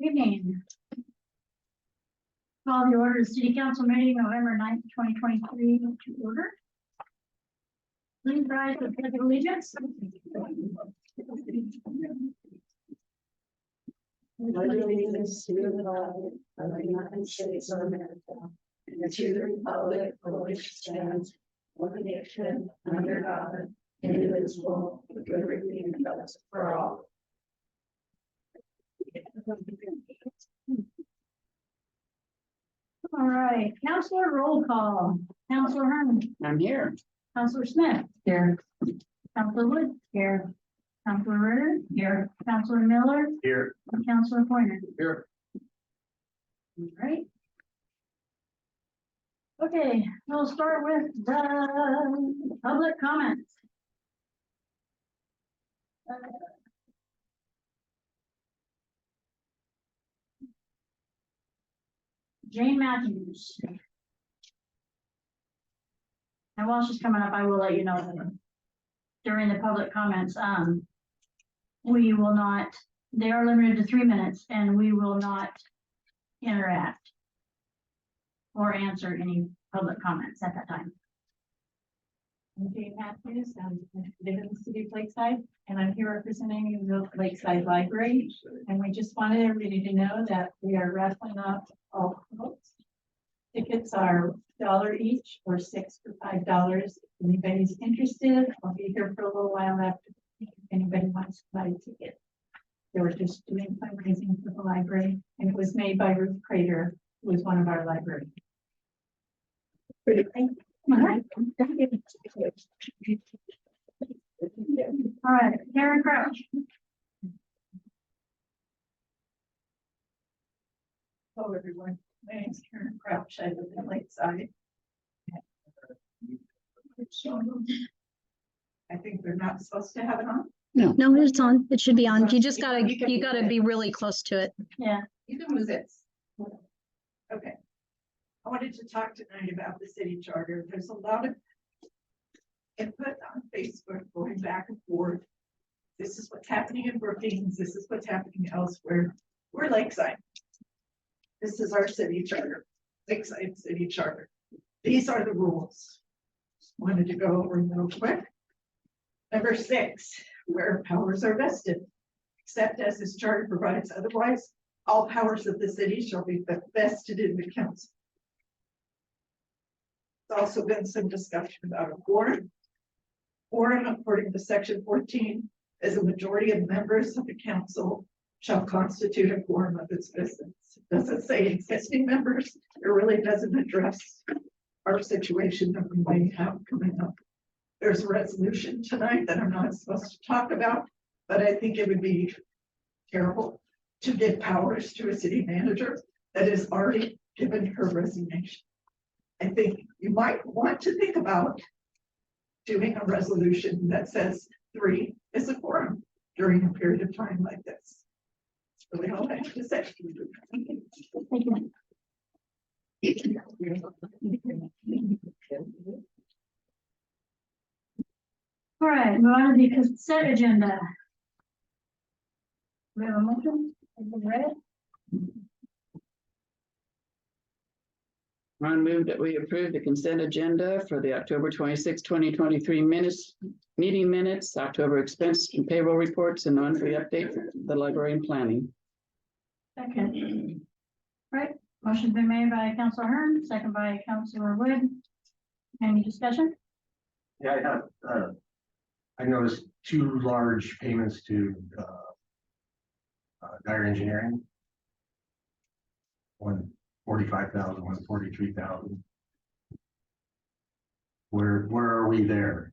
Evening. Call the order of City Council meeting November 9th, 2023 to order. Please rise for the pledge of allegiance. Allegiance to the flag of the United States of America and to the republic for which it stands, one nation under God, indivisible, with liberty and justice for all. All right, Councilor roll call. Councilor Herman. I'm here. Councilor Smith. Here. Councilor Wood. Here. Councilor Ritter. Here. Councilor Miller. Here. And Councilor Pointer. Here. All right. Okay, we'll start with the public comments. Jane Matthews. And while she's coming up, I will let you know that during the public comments, we will not, they are limited to 3 minutes, and we will not interact or answer any public comments at that time. I'm Jane Matthews. I live in the city of Lakeside, and I'm here representing the Lakeside Library. And we just wanted everybody to know that we are raffling off all books. Tickets are $1 each or 6 for $5. If anybody's interested, I'll be here for a little while after. If anybody wants to buy a ticket, they were just doing fundraising for the library, and it was made by Ruth Crater, who was one of our librarians. All right. All right, Karen Crouch. Hello, everyone. My name is Karen Crouch. I live in Lakeside. I think they're not supposed to have it on. No, it's on. It should be on. You just gotta be really close to it. Yeah. You can lose it. Okay. I wanted to talk tonight about the city charter. There's a lot of input on Facebook going back and forth. This is what's happening in Brookings. This is what's happening elsewhere. We're Lakeside. This is our city charter, Lakeside City Charter. These are the rules. Wanted to go over them real quick. Number 6, where powers are vested, except as this charter provides otherwise, all powers of the city shall be vested in the council. There's also been some discussion about a quorum. Quorum, according to section 14, is a majority of members of the council shall constitute a quorum of its business. It doesn't say existing members. It really doesn't address our situation that we may have coming up. There's a resolution tonight that I'm not supposed to talk about, but I think it would be terrible to give powers to a city manager that has already given her resignation. I think you might want to think about doing a resolution that says 3 is a quorum during a period of time like this. That's really all I have to say. All right, move on to the consent agenda. We have a motion. Has been read. Ron moved that we approve the consent agenda for the October 26, 2023 meeting minutes, October expense and payroll reports, and monthly update for the library and planning. Second. Right, motion's been made by Councilor Hearn, second by Councilor Wood. Any discussion? Yeah, I noticed 2 large payments to Dyer Engineering. One 45,000, one 43,000. Where are we there?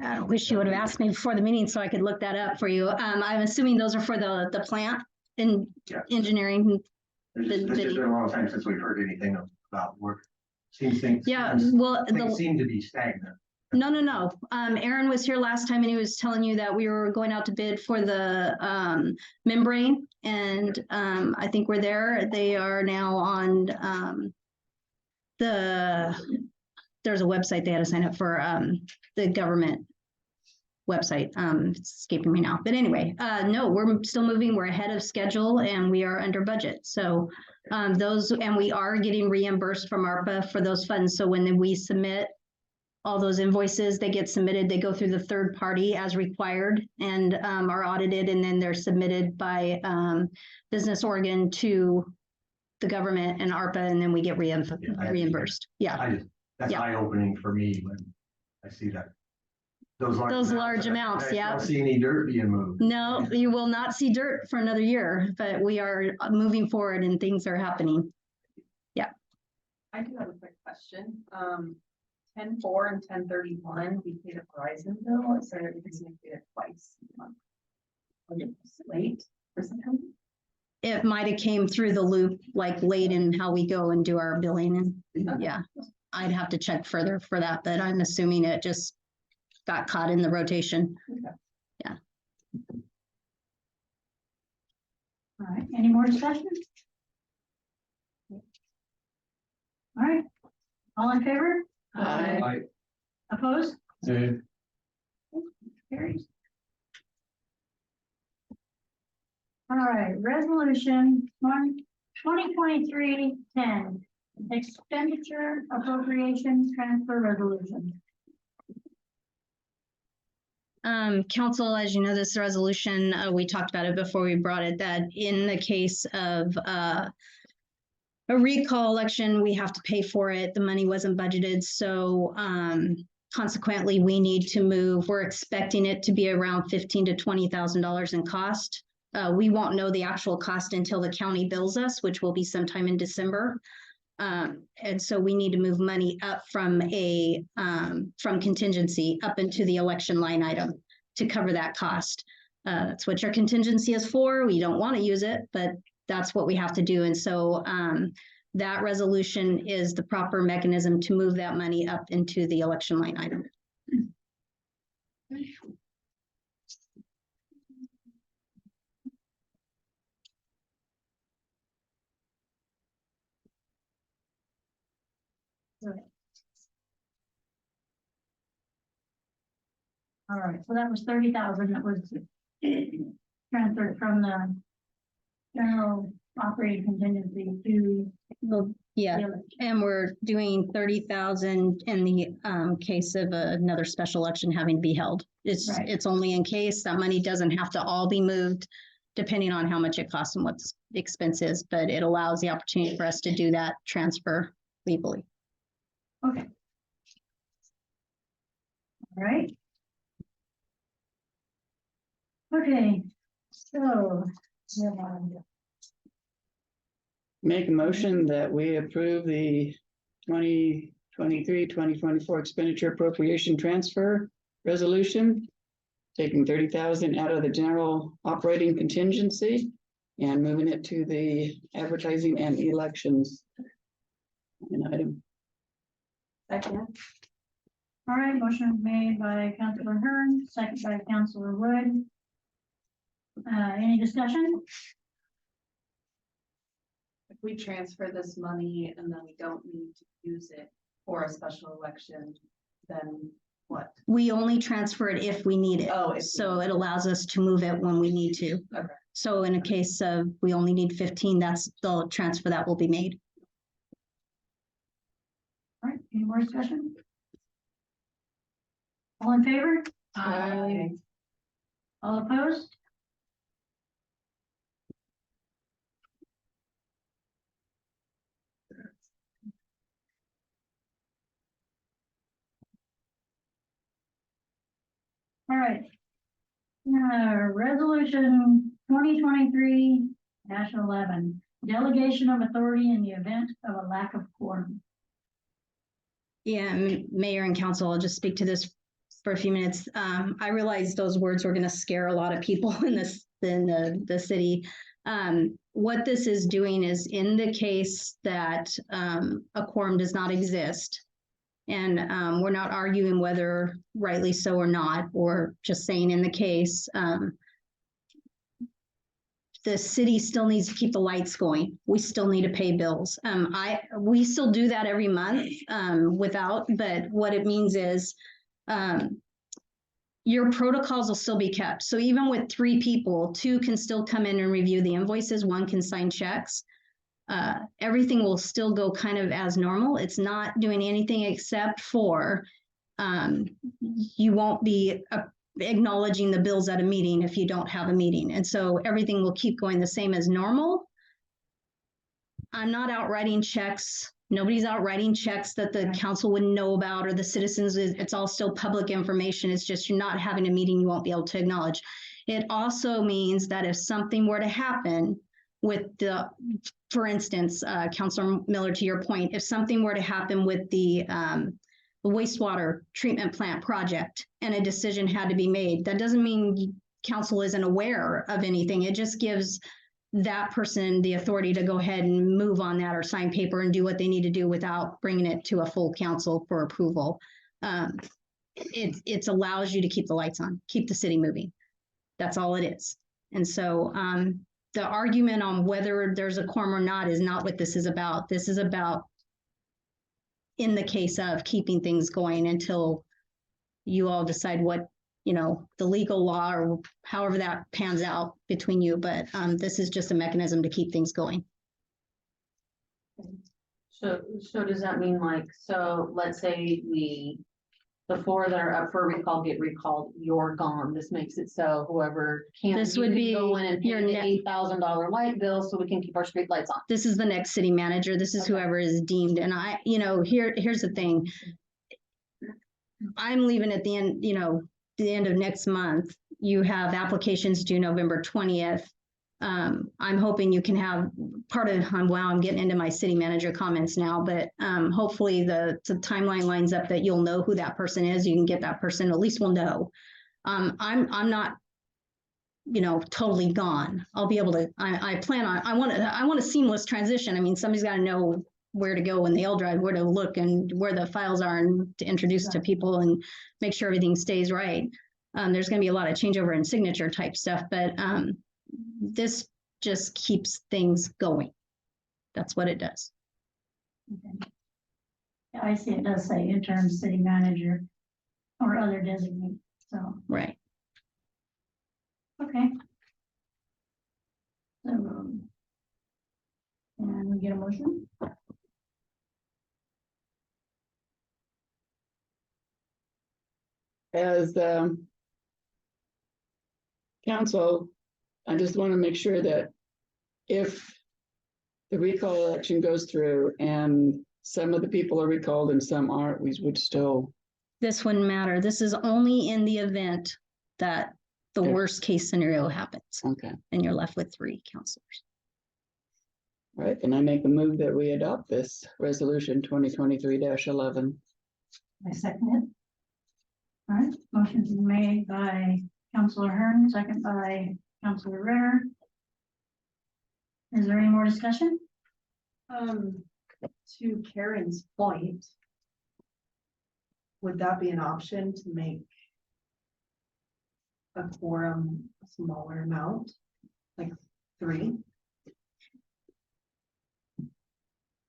I wish you would have asked me before the meeting so I could look that up for you. I'm assuming those are for the plant in engineering. It's just been a long time since we've heard anything about work. Seems things seem to be stagnant. No. Aaron was here last time and he was telling you that we were going out to bid for the membrane, and I think we're there. They are now on there's a website they had to sign up for the government website. It's escaping me now. But anyway, no, we're still moving. We're ahead of schedule and we are under budget. So and we are getting reimbursed from ARPA for those funds. So when we submit all those invoices, they get submitted, they go through the third party as required and are audited, and then they're submitted by Business Oregon to the government and ARPA, and then we get reimbursed. Yeah. That's Yeah. eye-opening for me when I see that. Those large amounts, I yeah. don't see any dirt being moved. No, you will not see dirt for another year, but we are moving forward and things are happening. I do have a quick question. 10/4 and 10/31, we paid a Verizon bill. Is there a reason we paid it twice a month? Was it late or something? It might have came through the loop, like late in how we go and do our billing, and yeah, I'd have to check further for that, but I'm assuming it just got caught in the rotation. All right, any more discussion? All right, all in favor? Aye. Opposed? Yeah. Carries. All right, resolution 2023-10, expenditure appropriation transfer resolution. Council, as you know, this resolution, we talked about it before we brought it, that in the case of a recall election, we have to pay for it. The money wasn't budgeted. So consequently, we need to move. We're expecting it to be around $15,000 to $20,000 in cost. We won't know the actual cost until the county bills us, which will be sometime in December. And so we need to move money up from contingency up into the election line item to cover that cost. That's what your contingency is for. We don't want to use it, but that's what we have to do. And so that resolution is the proper mechanism to move that money up into the election line item. All right, so that was 30,000 that was transferred from the general operating contingency to Well, yeah, the election. and we're doing 30,000 in the case of another special election having to be held. Right. It's only in case. That money doesn't have to all be moved, depending on how much it costs and what the expense is, but it allows the opportunity for us to do that transfer legally. Okay. All right. Okay, so Make a motion that we approve the 2023-2024 expenditure appropriation transfer resolution, taking 30,000 out of the general operating contingency and moving it to the advertising and elections line item. Second. all right, motion made by Councilor Hearn, second by Councilor Wood. Any discussion? If we transfer this money and then we don't need to use it for a special election, then what? We only transfer it if we need it. Oh, So it allows us to move it when we need to. Okay. So in a case of we only need 15, that's the transfer that will be made. All right, any more discussion? All in favor? Aye. All opposed? All right. Resolution 2023-11, delegation of authority in the event of a lack of quorum. Yeah, Mayor and Council, I'll just speak to this for a few minutes. I realized those words were going to scare a lot of people in the city. What this is doing is in the case that a quorum does not exist, and we're not arguing whether rightly so or not, or just saying in the case, the city still needs to keep the lights going. We still need to pay bills. We still do that every month but what it means is your protocols will still be kept. So even with 3 people, 2 can still come in and review the invoices, 1 can sign checks. Everything will still go kind of as normal. It's not doing anything except for you won't be acknowledging the bills at a meeting if you don't have a meeting. And so everything will keep going the same as normal. I'm not out writing checks. Nobody's out writing checks that the council wouldn't know about or the citizens. It's all still public information. It's just you're not having a meeting you won't be able to acknowledge. It also means that if something were to happen with for instance, Councilor Miller, to your point, if something were to happen with the wastewater treatment plant project and a decision had to be made, that doesn't mean council isn't aware of anything. It just gives that person the authority to go ahead and move on that or sign paper and do what they need to do without bringing it to a full council for approval. It allows you to keep the lights on, keep the city moving. That's all it is. And so the argument on whether there's a quorum or not is not what this is about. This is about in the case of keeping things going until you all decide what, the legal law or however that pans out between you. But this is just a mechanism to keep things going. So does that mean so let's say the 4 that are up for recall get recalled, you're gone. This makes it so whoever can't. This would be go in and your pay the $8,000 light bill so we can keep our street lights on. This is the next city manager. This is whoever is deemed. And here's the thing. I'm leaving at the end, the end of next month. You have applications due November 20th. I'm hoping you can have I'm getting into my city manager comments now, but hopefully the timeline lines up that you'll know who that person is. You can get that person, at least we'll know. I'm not, totally gone. I'll be able to, I plan on, I want a seamless transition. I mean, somebody's got to know where to go in the L drive, where to look and where the files are and to introduce to people and make sure everything stays right. There's going to be a lot of changeover and signature type stuff, but this just keeps things going. That's what it does. Okay. Yeah, I see it does say interim city manager or other designee, so. Right. Okay. So, and we get a motion? As council, I just want to make sure that if the recall election goes through and some of the people are recalled and some aren't, we would still. This wouldn't matter. This is only in the event that the worst case scenario happens. Okay. And you're left with 3 counselors. All right, then I make a move that we adopt this resolution 2023-11. I second it. All right, motion's been made by Councilor Hearn, second by Councilor Ritter. Is there any more discussion? To Karen's point, would that be an option to make a quorum a smaller amount, like 3?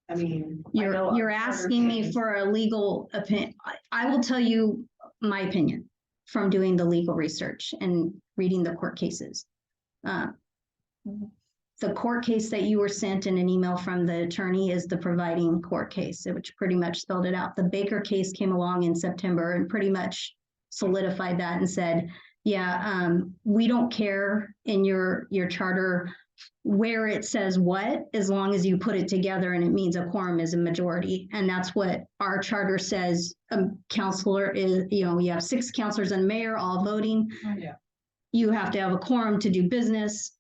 I mean, You're asking me for a legal opinion. I will tell you my opinion from doing the legal research and reading the court cases. The court case that you were sent in an email from the attorney is the providing court case, which pretty much spelled it out. The Baker case came along in September and pretty much solidified that and said, yeah, we don't care in your charter where it says what, as long as you put it together and it means a quorum is a majority. And that's what our charter says. A counselor is, you have 6 counselors and mayor all voting. Yeah. You have to have a quorum to do business.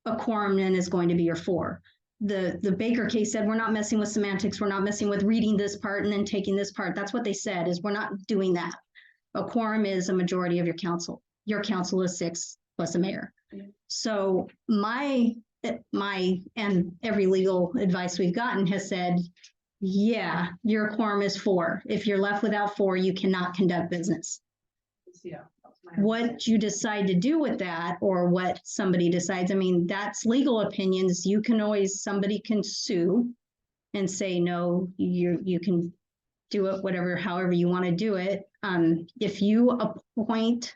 A quorum then is going to be your 4. The Baker case said, we're not messing with semantics. We're not messing with reading this part and then taking this part. That's what they said, is we're not doing that. A quorum is a majority of your council. Your council is 6 plus a mayor. Yeah. So my and every legal advice we've gotten has said, yeah, your quorum is 4. If you're left without 4, you cannot conduct business. Yeah. What you decide to do with that, or what somebody decides, I mean, that's legal opinions. You can always, somebody can sue and say, no, you can do it, however you want to do it. If you appoint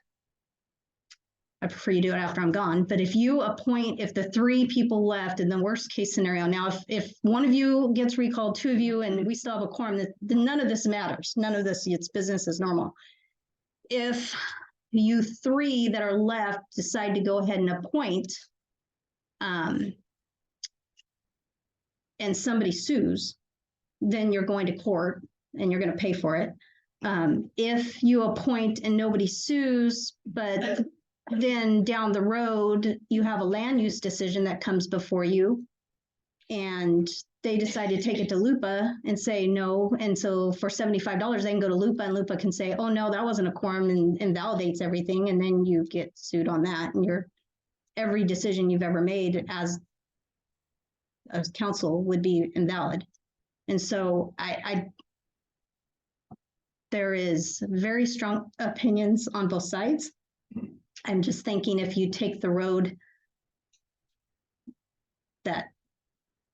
I prefer you do it after I'm gone, but if you appoint, if the 3 people left in the worst case scenario, now if one of you gets recalled, 2 of you, and we still have a quorum, then none of this matters. None of this, it's business as normal. If you 3 that are left decide to go ahead and appoint, and somebody sues, then you're going to court and you're going to pay for it. If you appoint and nobody sues, but then down the road, you have a land use decision that comes before you and they decide to take it to Lupa and say no. And so for $75, they can go to Lupa and Lupa can say, oh no, that wasn't a quorum, and invalidates everything. And then you get sued on that, and every decision you've ever made as council would be invalid. And so there is very strong opinions on both sides. I'm just thinking if you take the road that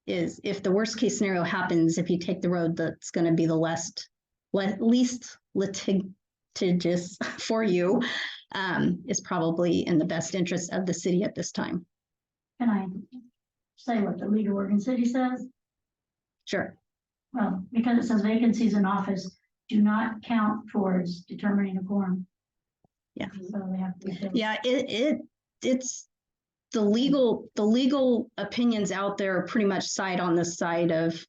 is, if the worst case scenario happens, if you take the road that's going to be the least litigious for you, is probably in the best interest of the city at this time. Can I say what the League of Oregon City says? Sure. Well, because it says vacancies in office do not count towards determining a quorum. Yeah. So they have to be filled. Yeah, it's the legal opinions out there pretty much side on the side of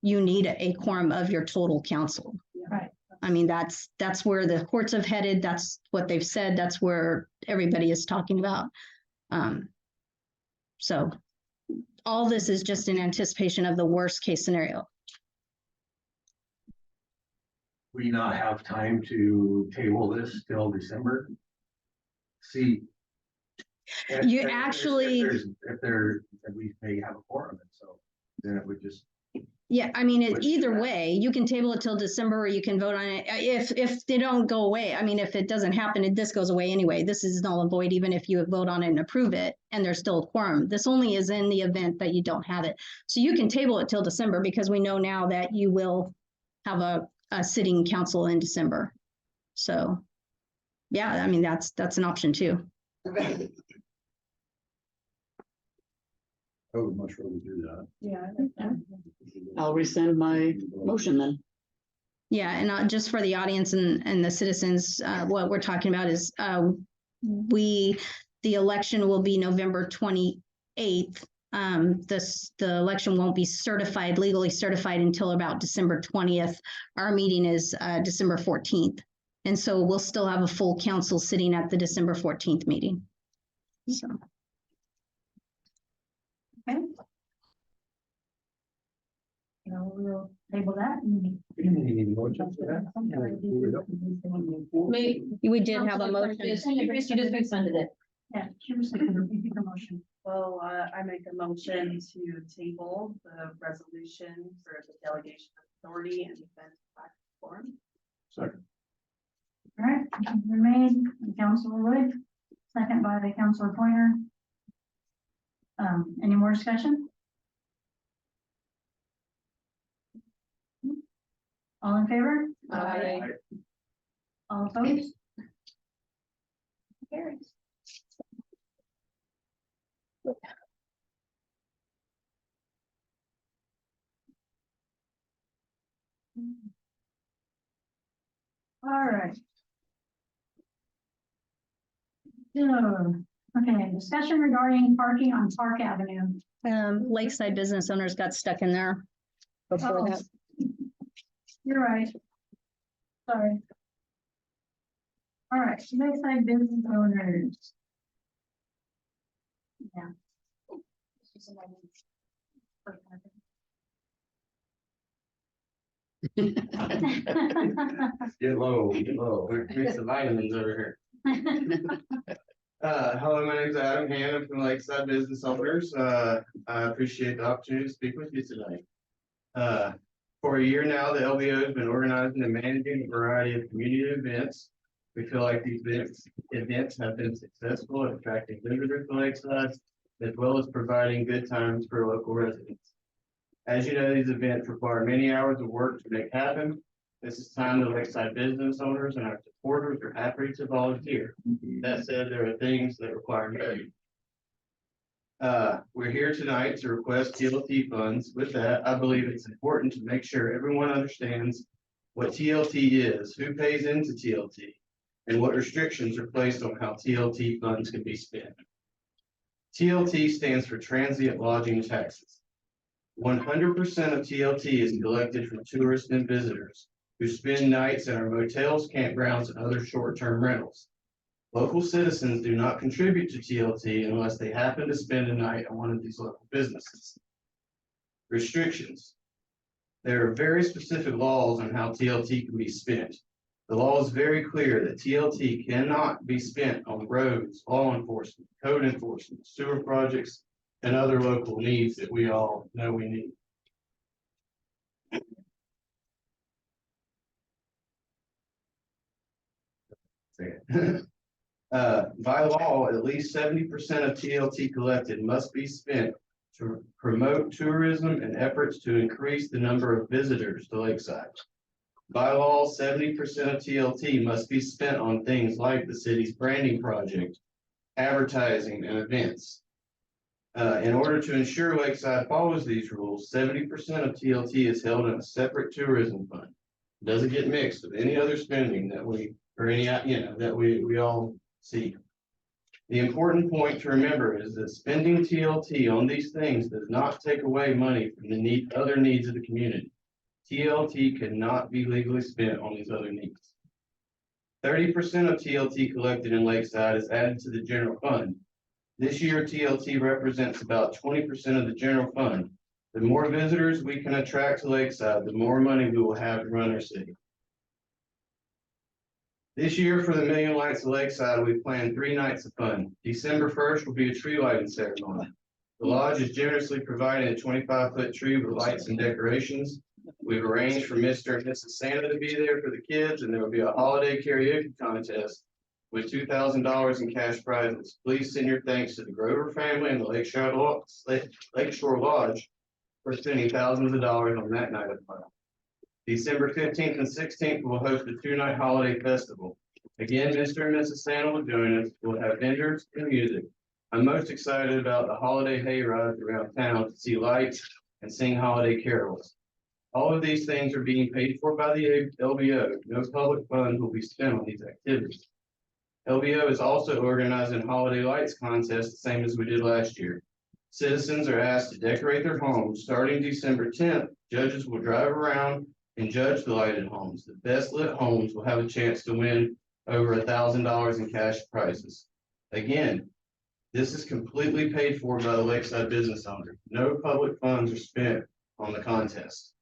you need a quorum of your total council. Right. I mean, that's where the courts have headed. That's what they've said. That's where everybody is talking about. So all this is just in anticipation of the worst case scenario. We not have time to table this till December? See. You actually- If we may have a quorum, and so then it would just. Yeah, I mean, either way, you can table it till December, or you can vote on it. If they don't go away, I mean, if it doesn't happen, this goes away anyway. This is null and void, even if you vote on it and approve it, and there's still a quorum. This only is in the event that you don't have it. So you can table it till December, because we know now that you will have a sitting council in December. So, yeah, I mean, that's an option too. I would much rather do that. Yeah. I'll rescind my motion then. Yeah, and just for the audience and the citizens, what we're talking about is the election will be November 28th. The election won't be legally certified until about December 20th. Our meeting is December 14th. And so we'll still have a full council sitting at the December 14th meeting. So. Okay. We'll table that. We did have a motion. You just rescinded it. Yeah, she was thinking of making a motion. Well, I make a motion to table the resolution for the delegation of authority and defense platform. Second. All right, motion's been made by Councilor Wood, second by Councilor Pointer. Any more discussion? All in favor? Aye. All opposed? Carries. All right. So, okay, discussion regarding parking on Park Avenue. Lakeside business owners got stuck in there before Oh. that. You're right. Sorry. All right, Lakeside business owners. Yeah. Get low, mix the vitamins over here. Hello, my name is Adam Hannon from Lakeside Business Owners. I appreciate the opportunity to speak with you tonight. For a year now, the LBO has been organizing and managing a variety of community events. We feel like these events have been successful at attracting visitors to Lakeside, as well as providing good times for local residents. As you know, these events require many hours of work to make happen. This is time the Lakeside business owners and our supporters are happy to volunteer. That said, there are things that require value. We're here tonight to request TLT funds. With that, I believe it's important to make sure everyone understands what TLT is, who pays into TLT, and what restrictions are placed on how TLT funds can be spent. TLT stands for Transient Lodging Taxes. 100% of TLT is collected from tourists and visitors who spend nights in our motels, campgrounds, and other short-term rentals. Local citizens do not contribute to TLT unless they happen to spend a night at one of these local businesses. Restrictions. There are very specific laws on how TLT can be spent. The law is very clear that TLT cannot be spent on roads, law enforcement, code enforcement, sewer projects, and other local needs that we all know we need. By law, at least 70% of TLT collected must be spent to promote tourism and efforts to increase the number of visitors to Lakeside. By law, 70% of TLT must be spent on things like the city's branding project, advertising, and events. In order to ensure Lakeside follows these rules, 70% of TLT is held in a separate tourism fund. It doesn't get mixed with any other spending that we, or any, that we all see. The important point to remember is that spending TLT on these things does not take away money from the other needs of the community. TLT cannot be legally spent on these other needs. 30% of TLT collected in Lakeside is added to the general fund. This year, TLT represents about 20% of the general fund. The more visitors we can attract to Lakeside, the more money we will have to run our city. This year for the Million Lights of Lakeside, we planned 3 nights of fun. December 1st will be a tree lighting ceremony. The lodge is generously providing a 25-foot tree with lights and decorations. We've arranged for Mr. and Mrs. Santa to be there for the kids, and there will be a holiday karaoke contest with $2,000 in cash prizes. Please send your thanks to the Grover family and the Lakeshore Lodge for spending thousands of dollars on that night of fun. December 15th and 16th, we'll host a 2-night holiday festival. Again, Mr. and Mrs. Santa will join us. We'll have vendors and music. I'm most excited about the holiday hay rides around town to see lights and sing holiday carols. All of these things are being paid for by the LBO. No public funds will be spent on these activities. LBO is also organizing a holiday lights contest, the same as we did last year. Citizens are asked to decorate their homes. Starting December 10th, judges will drive around and judge the lighted homes. The best lit homes will have a chance to win over $1,000 in cash prizes. Again, this is completely paid for by the Lakeside business owner. No public funds are spent on the contest.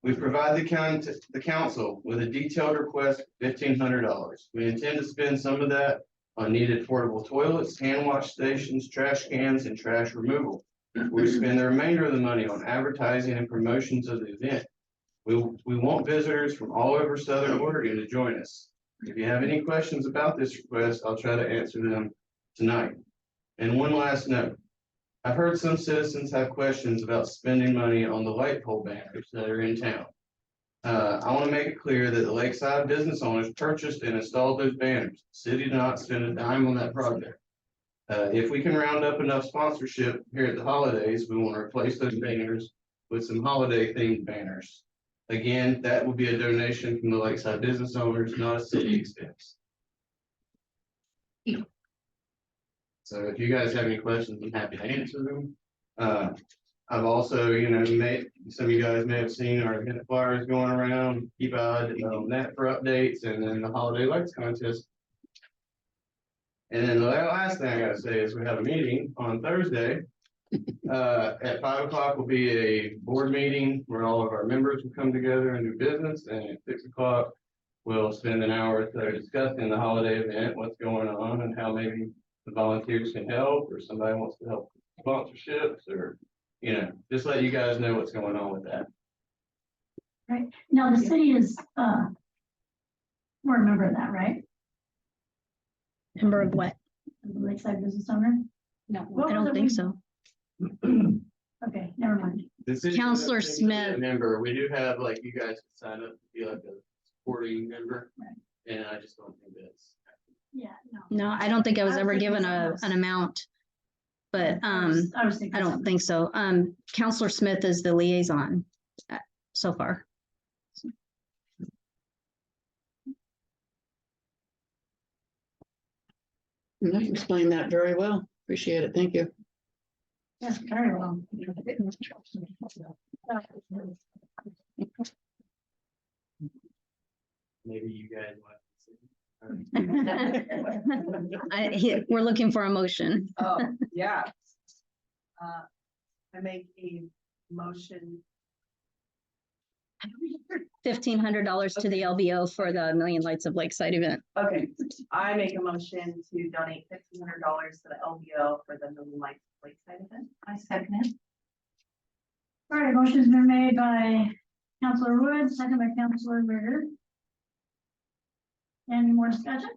We provide the council with a detailed request for $1,500. We intend to spend some of that on needed portable toilets, hand wash stations, trash cans, and trash removal. We spend the remainder of the money on advertising and promotions of the event. We want visitors from all over Southern Oregon to join us. If you have any questions about this request, I'll try to answer them tonight. And one last note. I've heard some citizens have questions about spending money on the light pole banners that are in town. I want to make it clear that the Lakeside business owners purchased and installed those banners. The city did not spend a dime on that project. If we can round up enough sponsorship here at the holidays, we want to replace those banners with some holiday themed banners. Again, that will be a donation from the Lakeside business owners, not a city expense. So if you guys have any questions, I'm happy to answer them. I've also, some of you guys may have seen our event flyers going around. Keep an eye on that for updates, and then the holiday lights contest. And then the last thing I gotta say is we have a meeting on Thursday. At 5 o'clock will be a board meeting where all of our members will come together and do business. And at 6 o'clock, we'll spend an hour or so discussing the holiday event, what's going on, and how maybe the volunteers can help, or somebody wants to help with sponsorships, or, just let you guys know what's going on with that. Right, now the city is, we're a member of that, right? Member of what? The Lakeside business owner? No, I don't think so. Okay, never mind. Counselor Smith. Member, we do have, you guys can sign up to be like a supporting member. Right. And I just don't think that's. Yeah, no. No, I don't think I was I was ever thinking given something else. an amount. But, I was thinking. I don't think so. Counselor Smith is the liaison so far. You explained that very well. Appreciate it. Thank you. Yes, very well. Maybe you guys want We're looking for a motion. Oh, yeah. I make a motion. $1,500 to the LVO for the Million Lights of Lakeside event. Okay, I make a motion to donate $1,500 to the LVO for the Million Lights Lakeside event. I second it. All right, motion's been made by Counselor Wood, second by Counselor Ritter. Any more discussion?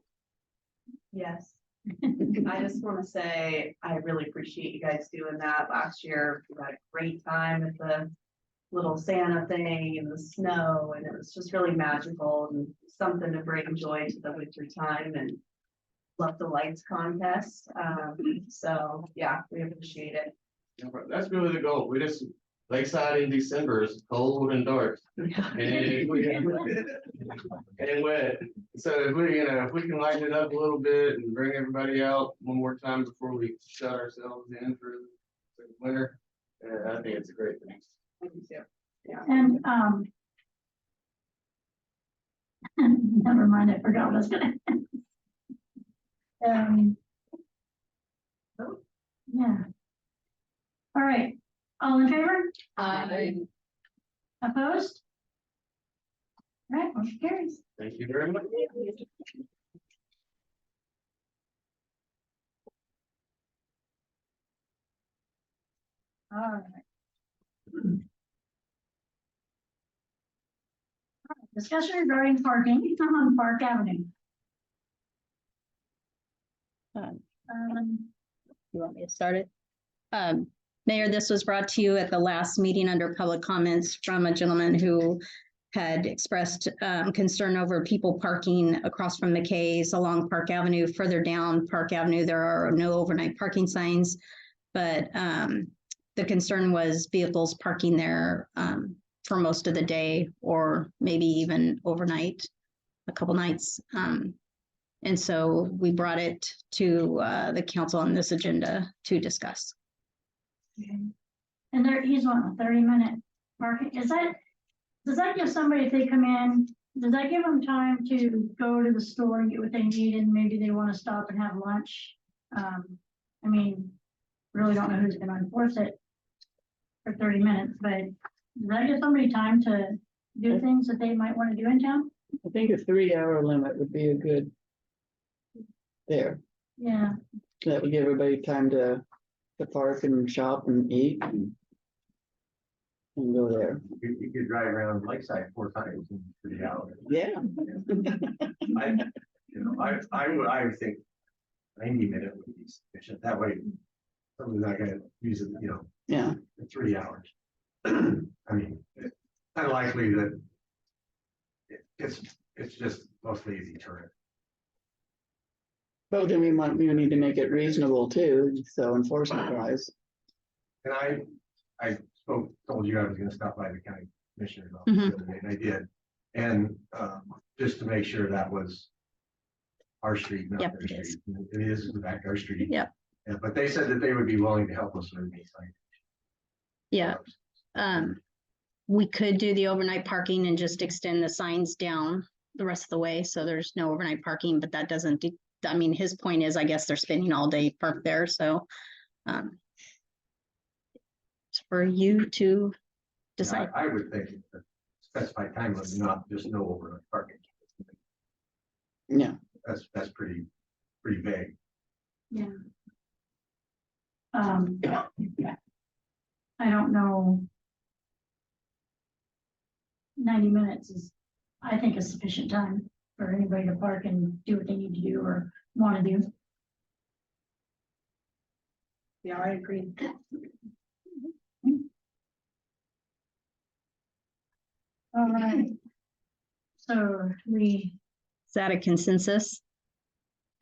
Yes. I just want to say, I really appreciate you guys doing that. Last year, we had a great time at the little Santa thing and the snow, and it was just really magical and something to bring joy to the winter time, and love the lights contest. So yeah, we appreciate it. That's really the goal. We just, Lakeside in December is cold and dark. And wet. So if we, if we can lighten it up a little bit and bring everybody out one more time before we shut ourselves in for the winter, I think it's a great thing. Thank you, too. Yeah. And, never mind, I forgot what I was gonna. Yeah. All right, all in favor? Opposed? All right, motion carries. Thank you very much. All right. Discussion regarding parking on Park Avenue. You want me to start it? Mayor, this was brought to you at the last meeting under public comments from a gentleman who had expressed concern over people parking across from McKay's along Park Avenue. Further down Park Avenue, there are no overnight parking signs, but the concern was vehicles parking there for most of the day or maybe even overnight, a couple nights. And so we brought it to the council on this agenda to discuss. Okay. And there, he's on a 30-minute parking. Does that give somebody, if they come in, does that give them time to go to the store and get what they need and maybe they want to stop and have lunch? I mean, really don't know who's going to enforce it for 30 minutes, but does that give somebody time to do things that they might want to do in town? I think a 3-hour limit would be a good there. Yeah. That would give everybody time to park and shop and eat and go there. You could drive around Lakeside 4 times in 3 hours. Yeah. I would think 90 minutes would be sufficient. That way, somebody's not gonna use it, Yeah. in 3 hours. I mean, it's unlikely that it's just mostly easy turn. But then we need to make it reasonable too, so enforcement wise. And I told you I was gonna stop by the county commissioner's office the other day, and I did. And just to make sure that was our street, not Yep, their it is. street. It is in fact our street. Yep. Yeah, but they said that they would be willing to help us with these things. Yeah. We could do the overnight parking and just extend the signs down the rest of the way, so there's no overnight parking, but that doesn't, I mean, his point is, I guess they're spending all day parked there, so it's for you to decide. I would think that specified time limit, not just no overnight parking. Yeah. That's pretty vague. Yeah. I don't know. 90 minutes is, I think, a sufficient time for anybody to park and do what they need to do or want to do. Yeah, I agree. All right. So we Is that a consensus?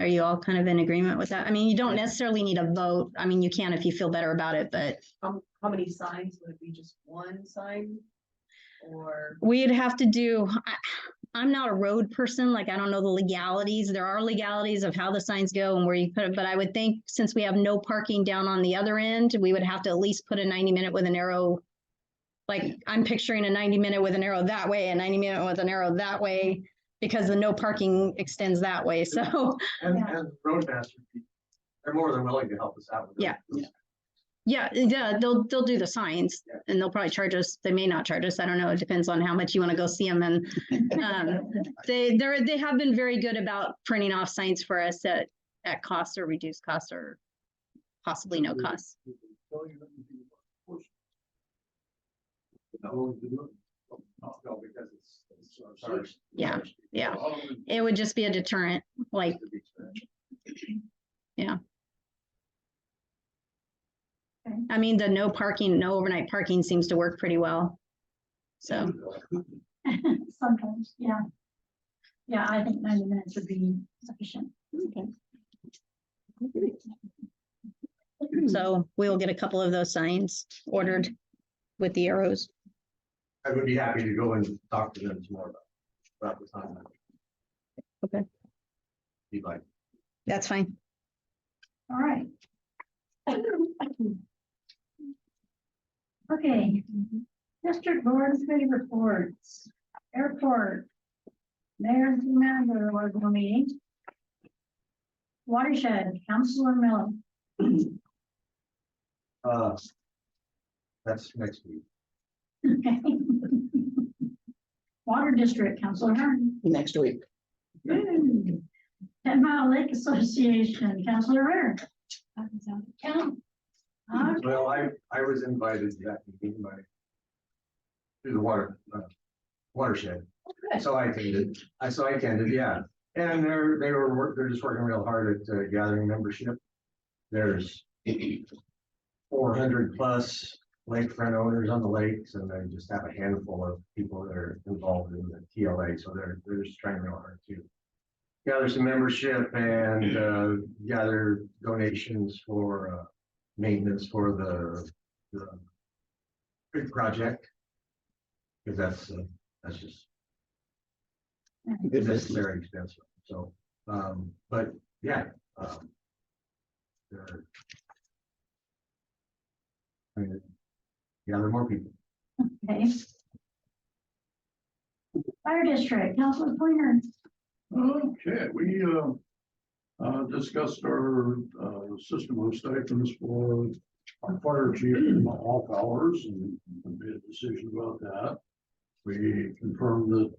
Are you all kind of in agreement with that? I mean, you don't necessarily need a vote. I mean, you can if you feel better about it, but How many signs? Would it be just one sign? Or, we'd have to do, I'm not a road person, like I don't know the legalities. There are legalities of how the signs go and where you put it, but I would think since we have no parking down on the other end, we would have to at least put a 90-minute with an arrow. Like I'm picturing a 90-minute with an arrow that way, a 90-minute with an arrow that way, because the no parking extends that way, so. And roadmaster, they're more than willing to help us out with it. Yeah, they'll do the signs and they'll probably charge us. They may not charge us. I don't know. It depends on how much you want to go see them. And they have been very good about printing off signs for us at cost or reduced cost or possibly no cost. No, because it's ours. Yeah, yeah. It would just be a deterrent, like, yeah. Okay. I mean, the no parking, no overnight parking seems to work pretty well. So, Sometimes, yeah. Yeah, I think 90 minutes would be sufficient. okay. So we'll get a couple of those signs ordered with the arrows. I would be happy to go and talk to them some more about the time. Okay. If you'd like. That's fine. All right. Okay, district board and committee reports, airport, mayor and city manager was in a meeting. Watershed, Councilor Miller. That's next week. Okay. Water district, Councilor Hearn. Next week. 10 Mile Lake Association, Councilor Ritter. Count. Okay. Well, I was invited to that meeting through the watershed. Good. So I attended, yeah. And they're just working real hard at gathering membership. There's 400 plus lakefront owners on the lakes, and they just have a handful of people that are involved in the TLA. So they're just trying real hard to gather some membership and gather donations for maintenance for the big project. Because that's just that's very expensive. So, but yeah, there are more people. Okay. Fire district, Councilor Pointer. Okay, we discussed our system of stipends for our fire chief in off hours and made a decision about that. We confirmed that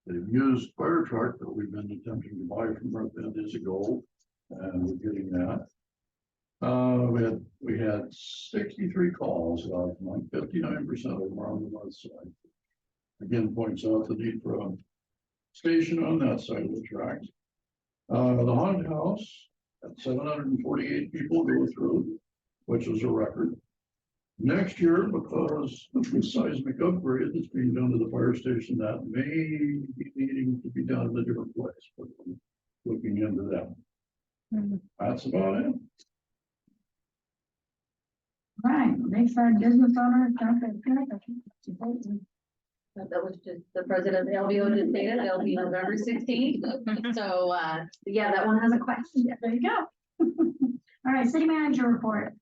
the used fire truck that we've been attempting to buy from North Bend is a go, and we're getting that. We had 63 calls last month, 59% of them are on the north side. Again, points out the need for a station on that side of the tracks. The haunted house had 748 people go through, which was a record. Next year, because of the seismic upgrade that's being done to the fire station, that may be needing to be done in a different place, but we're looking into that. That's about it. Right, Lakeside business owner. That was just the president of the LBO just stated, it'll be November 16th. So, yeah, that one has a question. There you go. All right, city manager report.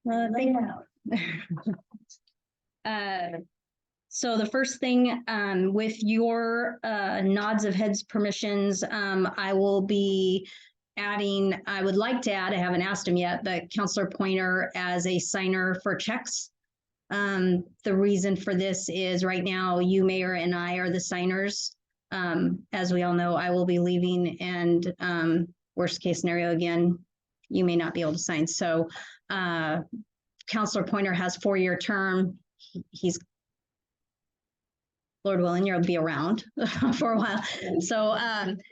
Lay it out. So the first thing, with your nods of heads permissions, I will be adding, I would like to add, I haven't asked him yet, but Councilor Pointer as a signer for checks. The reason for this is right now you, Mayor, and I are the signers. As we all know, I will be leaving, and worst case scenario again, you may not be able to sign. So Councilor Pointer has 4-year term. He's, Lord willing, you'll be around for a while. So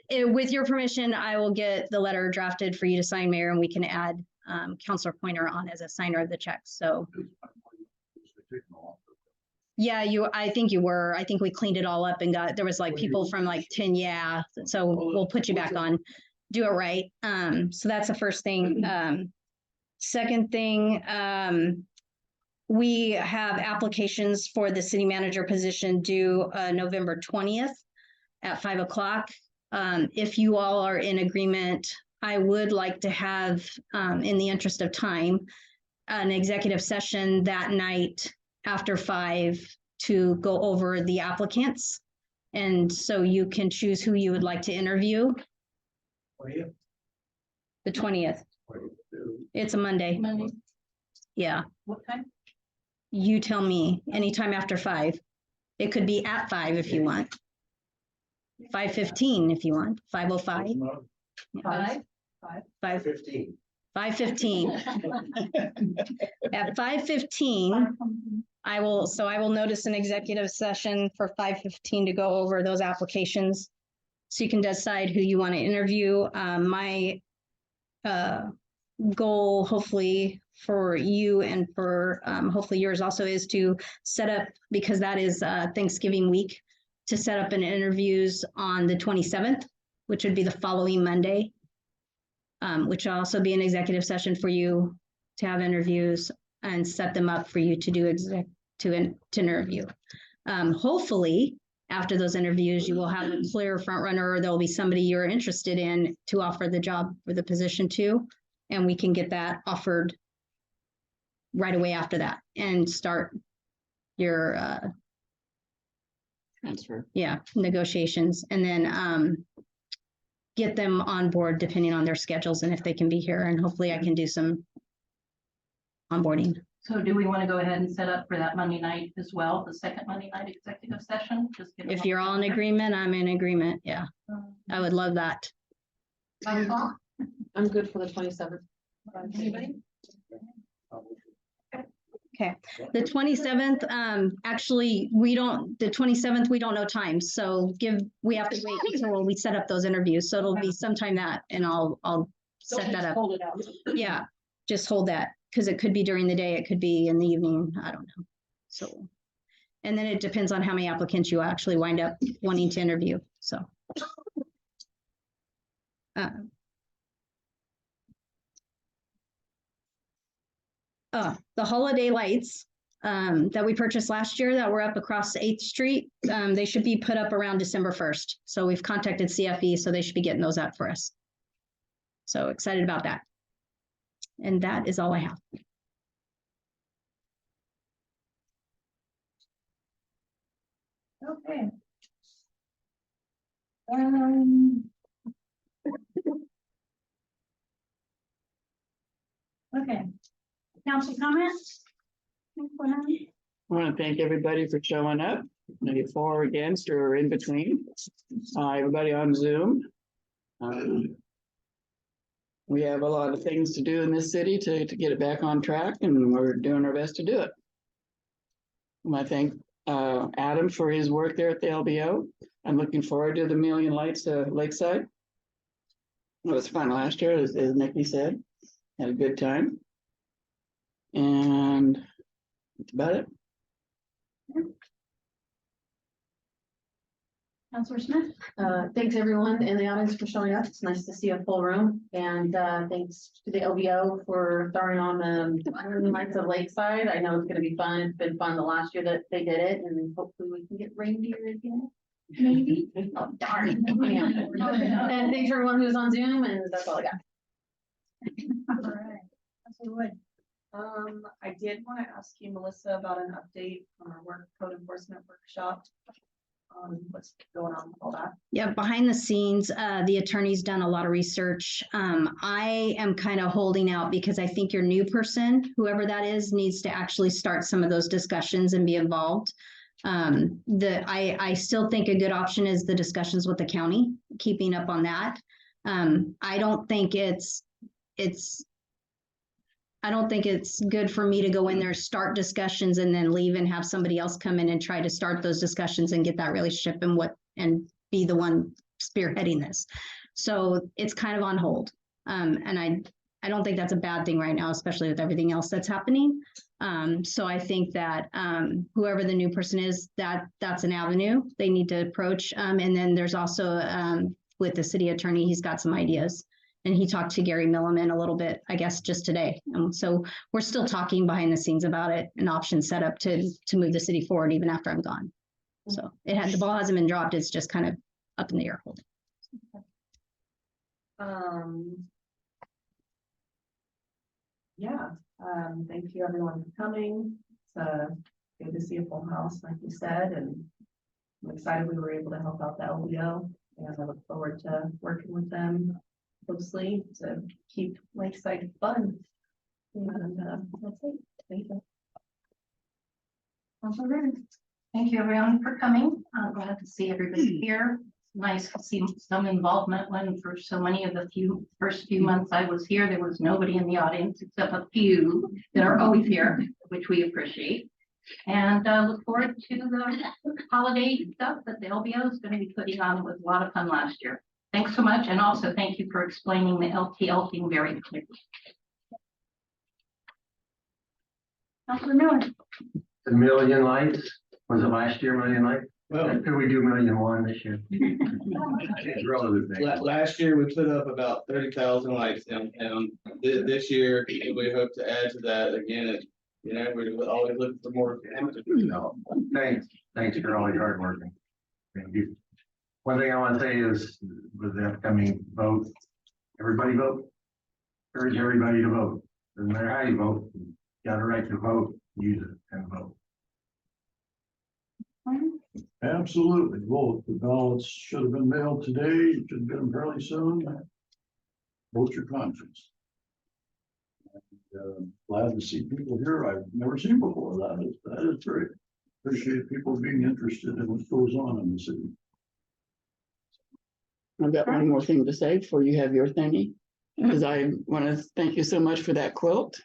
with your permission, I will get the letter drafted for you to sign, Mayor, and we can add Councilor Pointer on as a signer of the check. So I think you were. I think we cleaned it all up and there was like people from like 10, yeah. So we'll put you back on, do it right. So that's the first thing. Second thing, we have applications for the city manager position due November 20th at 5 o'clock. If you all are in agreement, I would like to have, in the interest of time, an executive session that night after 5 to go over the applicants. And so you can choose who you would like to interview. The 20th. It's a Monday. Monday. Yeah, What time? you tell me, anytime after 5. It could be at 5 if you want. 5:15 if you want, 5:05. 15. 5:15. At 5:15, I will notice an executive session for 5:15 to go over those applications. So you can decide who you want to interview. My goal, hopefully for you and for hopefully yours also, is to set up, because that is Thanksgiving week, to set up an interviews on the 27th, which would be the following Monday. Which will also be an executive session for you to have interviews and set them up for you to do to interview. Hopefully, after those interviews, you will have a clear front runner, or there'll be somebody you're interested in to offer the job for the position to, and we can get that offered right away after that and start your Transfer. negotiations, and then get them on board depending on their schedules and if they can be here, and hopefully I can do some onboarding. So do we want to go ahead and set up for that Monday night as well, the second Monday night executive session? Just get it If on you're all in calendar. agreement, I'm in agreement. Yeah, I would love that. 5 o'clock? I'm good for the 27th. Anybody? Okay, the 27th, actually, the 27th, we don't know times, so we have to wait until we set up those interviews, so it'll be sometime that, and I'll set that up. Hold it out. Yeah, just hold that, because it could be during the day, it could be in the evening, I don't know. So, and then it depends on how many applicants you actually wind up wanting to interview, so. The holiday lights that we purchased last year that were up across 8th Street, they should be put up around December 1st. So we've contacted CFE, so they should be getting those up for us. So excited about that. And that is all I have. Okay. Okay. Council comments? I want to thank everybody for showing up, maybe for or against or in between. Everybody on Zoom. We have a lot of things to do in this city to get it back on track, and we're doing our best to do it. I want to thank Adam for his work there at the LBO. I'm looking forward to the Million Lights Lakeside. It was fun last year, as Nikki said. Had a good time. And that's about it. Councilor Smith? Thanks everyone in the audience for showing up. It's nice to see a full room, and thanks to the LBO for throwing on the Million Lights of Lakeside. I know it's gonna be fun. It's been fun the last year that they did it, and hopefully we can get reindeer again. Maybe. Oh, darn. Yeah. And thanks for everyone who's on Zoom, and that's all I got. All right. Councilor Wood? I did want to ask you, Melissa, about an update on our code enforcement workshop. What's going on with all that? Yeah, behind the scenes, the attorney's done a lot of research. I am kind of holding out because I think your new person, whoever that is, needs to actually start some of those discussions and be involved. I still think a good option is the discussions with the county, keeping up on that. I don't think it's good for me to go in there, start discussions, and then leave and have somebody else come in and try to start those discussions and get that relationship and be the one spearheading this. So it's kind of on hold. And I don't think that's a bad thing right now, especially with everything else that's happening. So I think that whoever the new person is, that's an avenue they need to approach. And then there's also with the city attorney, he's got some ideas. And he talked to Gary Milliman a little bit, I guess, just today. So we're still talking behind the scenes about it, an option set up to move the city forward even after I'm gone. So the ball hasn't been dropped. It's just kind of up in the air. Yeah, thank you everyone for coming. It's good to see a full house, like you said, and I'm excited we were able to help out the LBO. And I look forward to working with them closely to keep Lakeside fun. And that's it. Thank you. Thank you, everyone, for coming. I'm glad to see everybody here. Nice to see some involvement when for so many of the first few months I was here, there was nobody in the audience except a few that are always here, which we appreciate. And look forward to the holiday stuff that the LBO is going to be putting on. It was a lot of fun last year. Thanks so much. And also thank you for explaining the LTL thing very clearly. Councilor Miller. A million lights, was it last year, million lights? Well, Could we do 1,000,001 this year? It's relative thing. Last year, we put up about 30,000 lights downtown. This year, we hope to add to that again. We're always looking for more. No, thanks for all your hard work. Thank you. One thing I want to say is with the upcoming vote, everybody vote. Urge everybody to vote. Doesn't matter how you vote, you got a right to vote, use it and vote. absolutely. Vote. The ballots should have been mailed today. Should have been fairly soon. Vote your conscience. And, glad to see people here I've never seen before. That is great. Appreciate people being interested in what goes on in the city. I've got one more thing to say before you have your thingy, because I want to thank you so much for that quilt.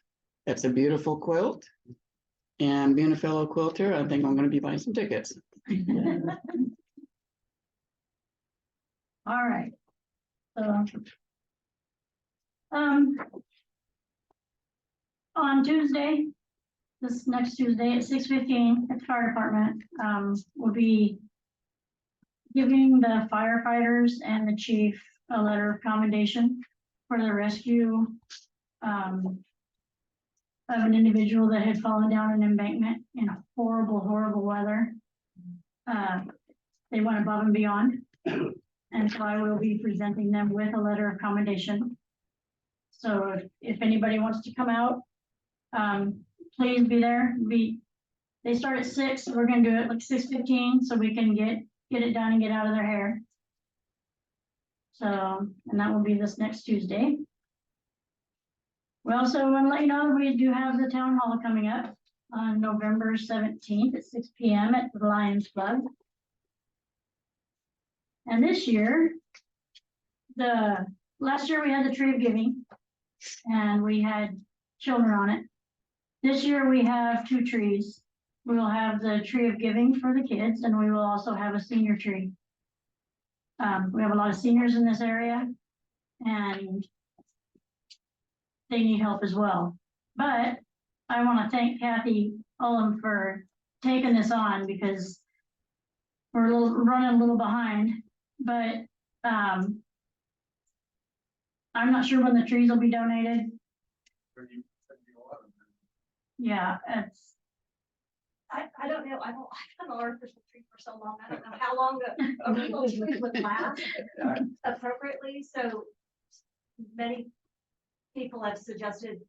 That's a beautiful quilt. And being a fellow quilter, I think I'm going to be buying some tickets. All right. So, on Tuesday, this next Tuesday at 6:15 at the fire department, we'll be giving the firefighters and the chief a letter of commendation for the rescue of an individual that had fallen down an embankment in horrible weather. They went above and beyond. And so I will be presenting them with a letter of commendation. So if anybody wants to come out, please be there. They start at 6, we're gonna do it like 6:15 so we can get it done and get out of their hair. So, and that will be this next Tuesday. We also want to let you know that we do have the town hall coming up on November 17th at 6 p.m. at the Lions Club. And this year, last year we had the tree of giving and we had children on it. This year we have 2 trees. We will have the tree of giving for the kids and we will also have a senior tree. We have a lot of seniors in this area and they need help as well. But I want to thank Kathy Ullum for taking this on because we're running a little behind, but I'm not sure when the trees will be donated. Yeah, I don't know. I've done an artificial tree for so long. I don't know how long a real tree would last appropriately. So many people have suggested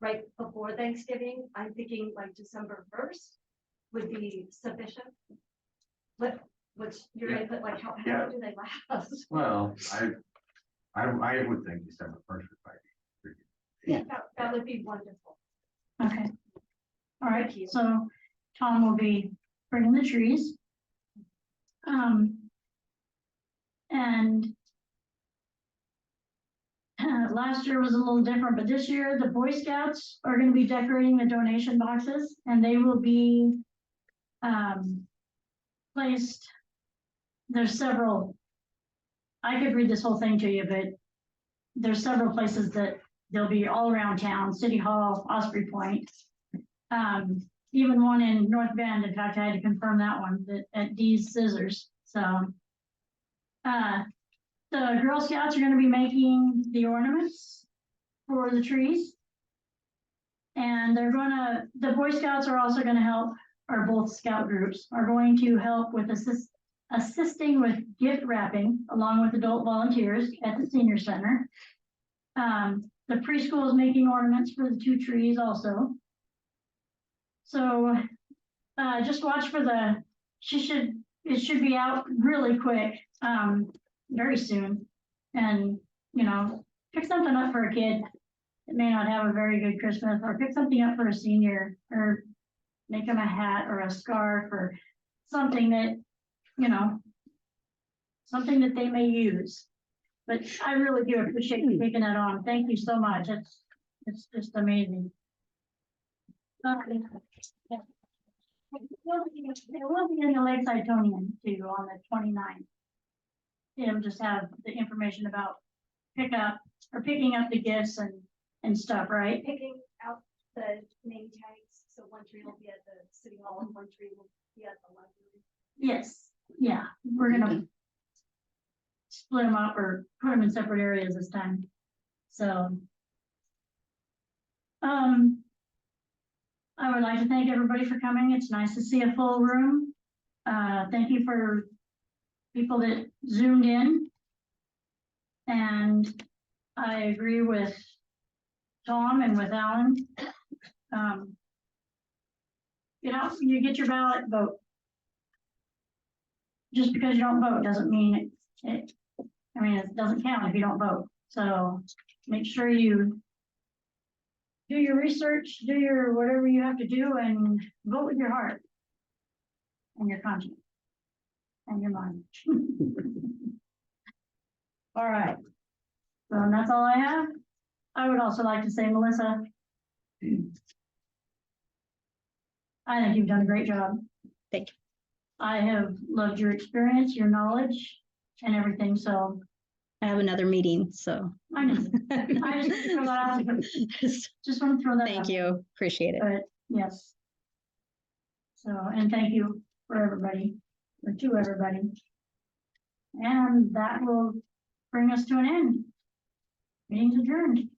right before Thanksgiving. I'm thinking like December 1st would be sufficient. What's your input? Like how long do they last? Well, I would think December 1st would probably be. Yeah. That would be wonderful. okay. All right, so Tom will be bringing the trees. And last year was a little different, but this year the Boy Scouts are going to be decorating the donation boxes and they will be placed. There's several, I could read this whole thing to you, but there's several places that they'll be all around town, City Hall, Osprey Point. Even one in North Bend, in fact, I had to confirm that one, that at Dee's Scissors, so. The Girl Scouts are gonna be making the ornaments for the trees. And the Boy Scouts are also gonna help, or both scout groups are going to help with assisting with gift wrapping along with adult volunteers at the senior center. The preschool is making ornaments for the 2 trees also. So, just watch for it should be out really quick, very soon. And, pick something up for a kid that may not have a very good Christmas, or pick something up for a senior, or make them a hat or a scarf or something that, something that they may use. But I really do appreciate you taking that on. Thank you so much. It's just amazing. Yeah. It will be in the Lakeside Tonian too on the 29th. It'll just have the information about picking up the gifts and stuff, right? Picking out the name tags, so one tree will be at the city hall and one tree will be at the library. Yes, yeah, we're gonna split them up or put them in separate areas this time. So. I would like to thank everybody for coming. It's nice to see a full room. Thank you for people that zoomed in. And I agree with Tom and with Alan. You get your ballot, vote. Just because you don't vote doesn't mean it doesn't count if you don't vote. So make sure you do your research, do your whatever you have to do, and vote with your heart and your conscience and your mind. All right. So that's all I have. I would also like to say, Melissa, I think you've done a great job. Thank you. I have loved your experience, your knowledge, and everything. So I have another meeting, so. I just want to throw that out there. Just want to throw that out. Thank you, appreciate it. But yes. So, and thank you for everybody, or to everybody. And that will bring us to an end. Meeting's adjourned.